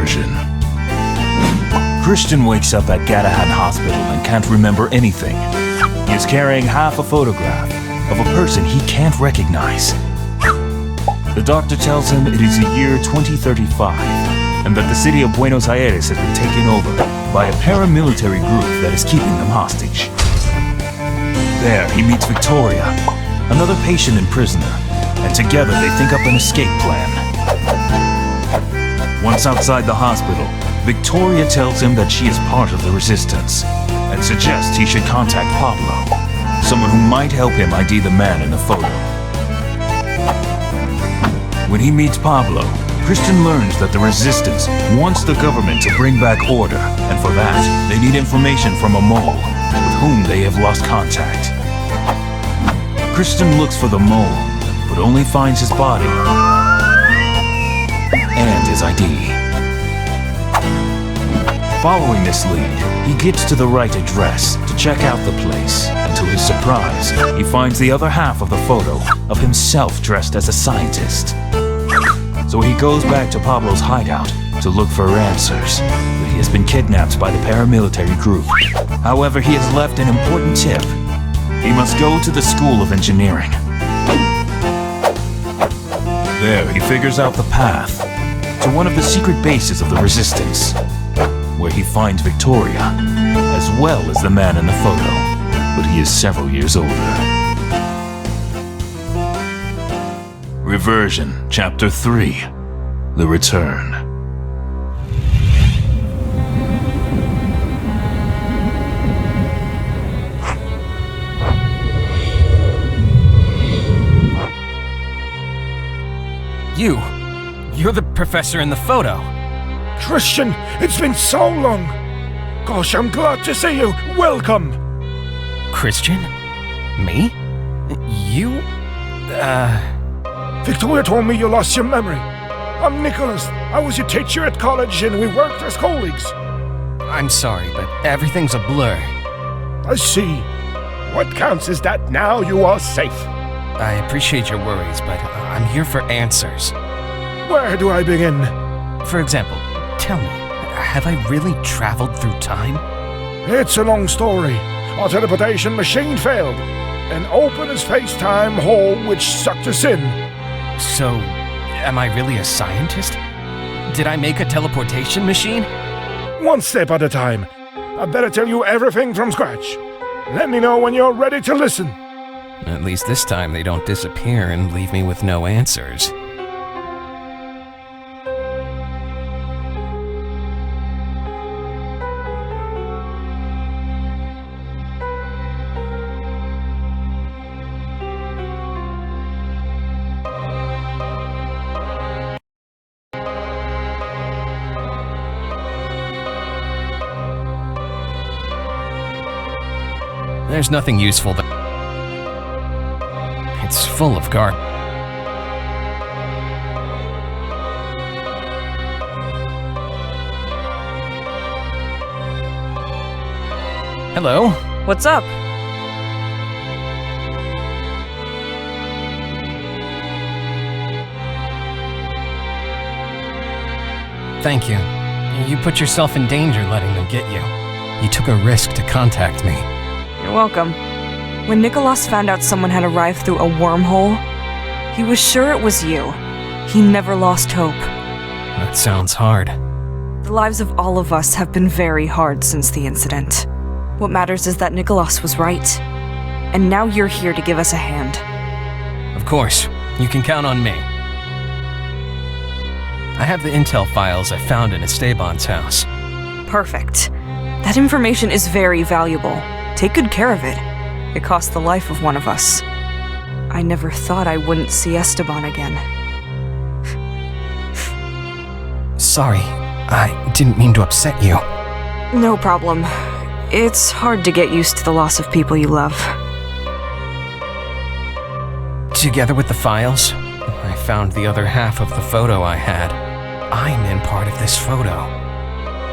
Reversion. Christian wakes up at Gadahan Hospital and can't remember anything. He is carrying half a photograph of a person he can't recognize. The doctor tells him it is the year 2035 and that the city of Buenos Aires has been taken over by a paramilitary group that is keeping them hostage. There, he meets Victoria, another patient and prisoner, and together they think up an escape plan. Once outside the hospital, Victoria tells him that she is part of the resistance and suggests he should contact Pablo, someone who might help him ID the man in the photo. When he meets Pablo, Christian learns that the resistance wants the government to bring back order, and for that, they need information from a mole with whom they have lost contact. Christian looks for the mole, but only finds his body and his ID. Following this lead, he gets to the right address to check out the place, and to his surprise, he finds the other half of the photo of himself dressed as a scientist. So he goes back to Pablo's hideout to look for answers, but he has been kidnapped by the paramilitary group. However, he has left an important tip. He must go to the School of Engineering. There, he figures out the path to one of the secret bases of the Resistance, where he finds Victoria, as well as the man in the photo, but he is several years older. Reversion, Chapter 3, The Return. You're the professor in the photo. Christian, it's been so long. Gosh, I'm glad to see you. Welcome. Christian? Me? You? Victoria told me you lost your memory. I'm Nicholas. I was your teacher at college and we worked as colleagues. I'm sorry, but everything's a blur. I see. What counts is that now you are safe. I appreciate your worries, but I'm here for answers. Where do I begin? For example, tell me, have I really traveled through time? It's a long story. Our teleportation machine failed. An open-as-space-time hole which sucked us in. So, am I really a scientist? Did I make a teleportation machine? One step at a time. I better tell you everything from scratch. Let me know when you're ready to listen. At least this time they don't disappear and leave me with no answers. There's nothing useful there. It's full of garbage. Hello? What's up? Thank you. You put yourself in danger letting them get you. You took a risk to contact me. You're welcome. When Nicholas found out someone had arrived through a wormhole, he was sure it was you. He never lost hope. That sounds hard. The lives of all of us have been very hard since the incident. What matters is that Nicholas was right. And now you're here to give us a hand. Of course. You can count on me. I have the intel files I found in Esteban's house. Perfect. That information is very valuable. Take good care of it. It cost the life of one of us. I never thought I wouldn't see Esteban again. Sorry, I didn't mean to upset you. No problem. It's hard to get used to the loss of people you love. Together with the files, I found the other half of the photo I had. I'm in part of this photo.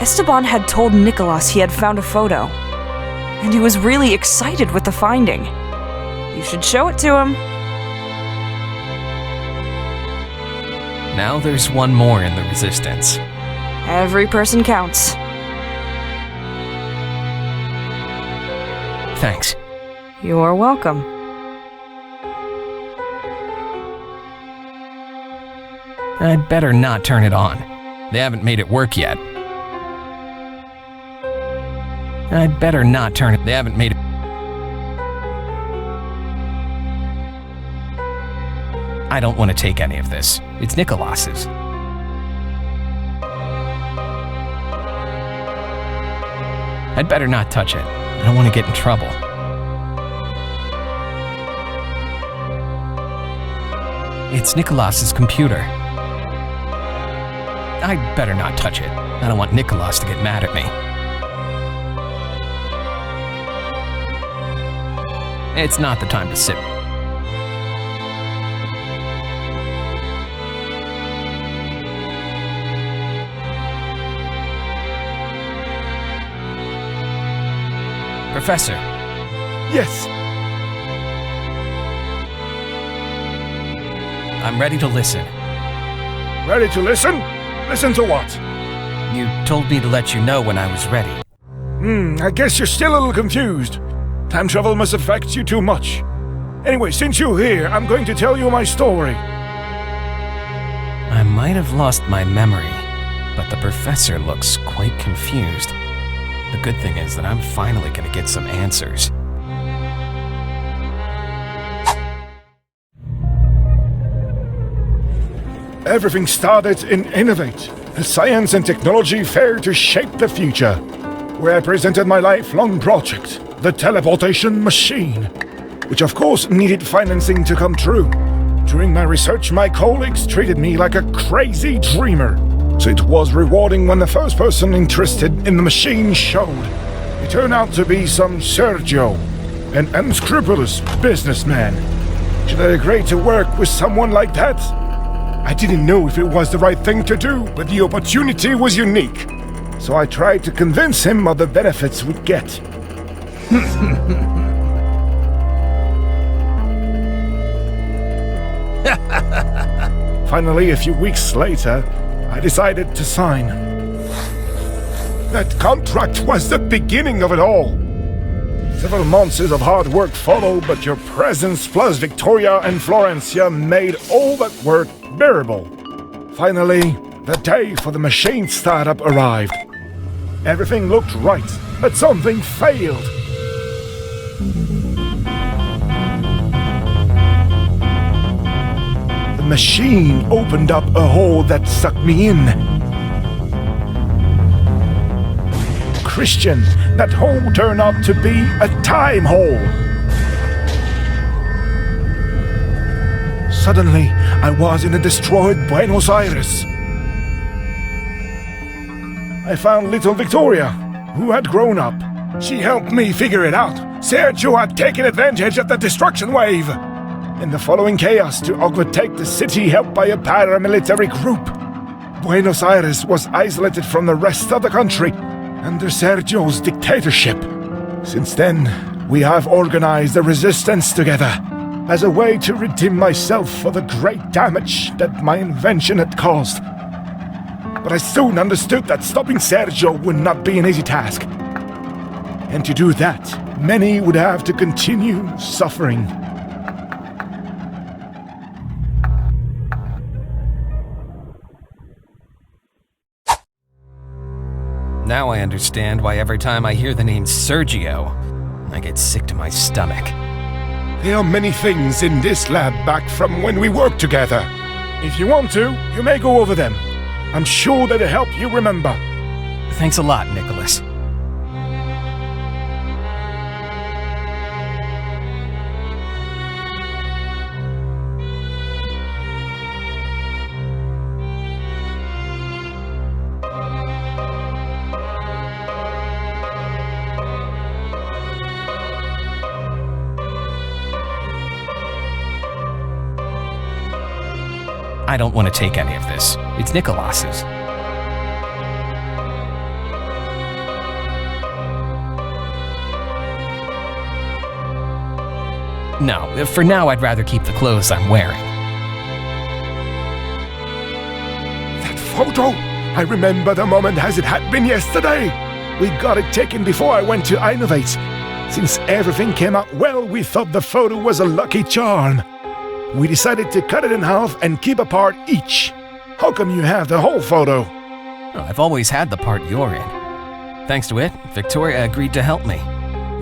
Esteban had told Nicholas he had found a photo, and he was really excited with the finding. You should show it to him. Now there's one more in the Resistance. Every person counts. Thanks. You're welcome. I'd better not turn it on. They haven't made it work yet. I'd better not turn it. They haven't made it. I don't want to take any of this. It's Nicholas's. I'd better not touch it. I don't want to get in trouble. It's Nicholas's computer. I'd better not touch it. I don't want Nicholas to get mad at me. It's not the time to sit. Professor, Yes, I'm ready to listen. ready to listen? Listen to what? You told me to let you know when I was ready. I guess you're still a little confused. Time travel must affect you too much. Anyway, since you're here, I'm going to tell you my story. I might have lost my memory, but the professor looks quite confused. The good thing is that I'm finally going to get some answers. Everything started in Innovate, a science and technology fair to shape the future, where I presented my lifelong project, the teleportation machine, which of course needed financing to come true. During my research, my colleagues treated me like a crazy dreamer, so it was rewarding when the first person interested in the machine showed. It turned out to be some Sergio, an unscrupulous businessman. Should I agree to work with someone like that? I didn't know if it was the right thing to do, but the opportunity was unique. So I tried to convince him of the benefits we'd get. Finally, a few weeks later, I decided to sign. That contract was the beginning of it all. Several months of hard work followed, but your presence plus Victoria and Florencia made all that work bearable. Finally, the day for the machine startup arrived. Everything looked right, but something failed. The machine opened up a hole that sucked me in. Christian, that hole turned out to be a time hole. Suddenly, I was in a destroyed Buenos Aires. I found little Victoria, who had grown up. She helped me figure it out. Sergio had taken advantage of the destruction wave. In the following chaos to overtake the city helped by a paramilitary group. Buenos Aires was isolated from the rest of the country under Sergio's dictatorship. Since then, we have organized a resistance together as a way to redeem myself for the great damage that my invention had caused. But I soon understood that stopping Sergio would not be an easy task. And to do that, many would have to continue suffering. Now I understand why every time I hear the name Sergio, I get sick to my stomach. There are many things in this lab back from when we worked together. If you want to, you may go over them. I'm sure that'll help you remember. Thanks a lot, Nicholas. I don't want to take any of this. It's Nicholas's. No, for now I'd rather keep the clothes I'm wearing. That photo! I remember the moment as it had been yesterday. We got it taken before I went to Innovate. Since everything came out well, we thought the photo was a lucky charm. We decided to cut it in half and keep a part each. How come you have the whole photo? Well, I've always had the part you're in. Thanks to it, Victoria agreed to help me.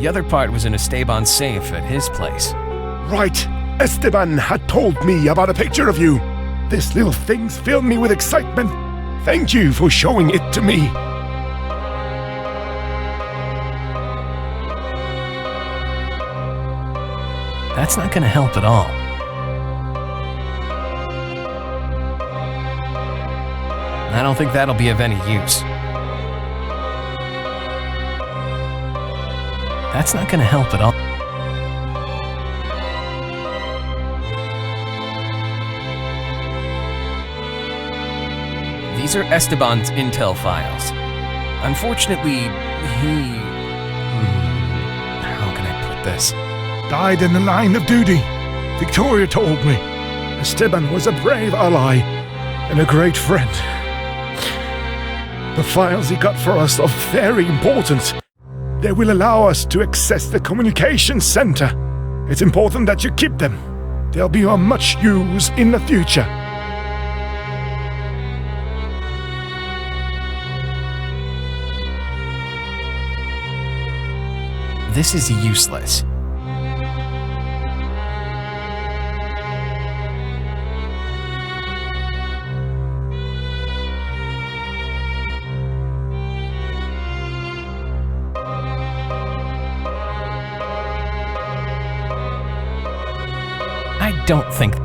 The other part was in Esteban's safe at his place. Right. Esteban had told me about a picture of you. This little thing's filled me with excitement. Thank you for showing it to me. That's not gonna help at all. I don't think that'll be of any use. That's not gonna help at all. These are Esteban's intel files. Unfortunately, how can I put this? Died in the line of duty. Victoria told me. Esteban was a brave ally and a great friend. The files he got for us are very important. They will allow us to access the communications center. It's important that you keep them. They'll be of much use in the future. This is useless. I don't think...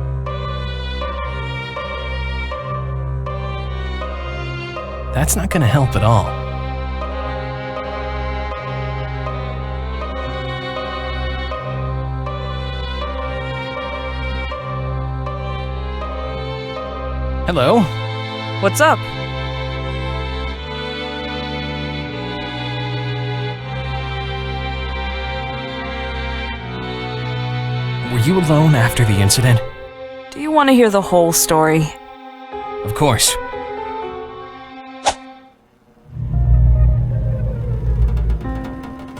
That's not gonna help at all. Hello? What's up? Were you alone after the incident? Do you want to hear the whole story? Of course.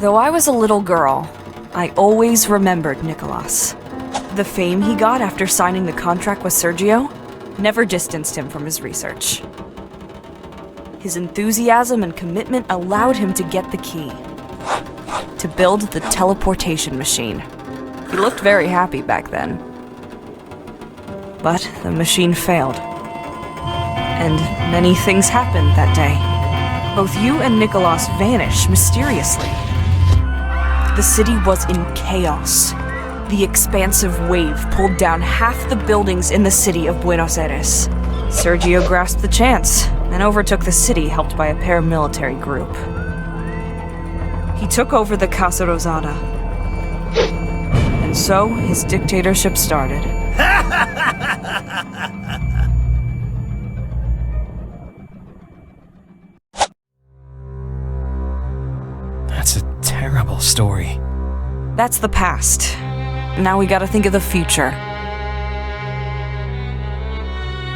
Though I was a little girl, I always remembered Nicolas. The fame he got after signing the contract with Sergio never distanced him from his research. His enthusiasm and commitment allowed him to get the key, to build the teleportation machine. He looked very happy back then. But the machine failed. And many things happened that day. Both you and Nicolas vanished mysteriously. The city was in chaos. The expansive wave pulled down half the buildings in the city of Buenos Aires. Sergio grasped the chance and overtook the city, helped by a paramilitary group. He took over the Casa Rosada. And so, his dictatorship started. That's a terrible story. That's the past. Now we gotta think of the future.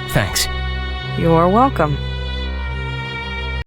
Thanks. You're welcome.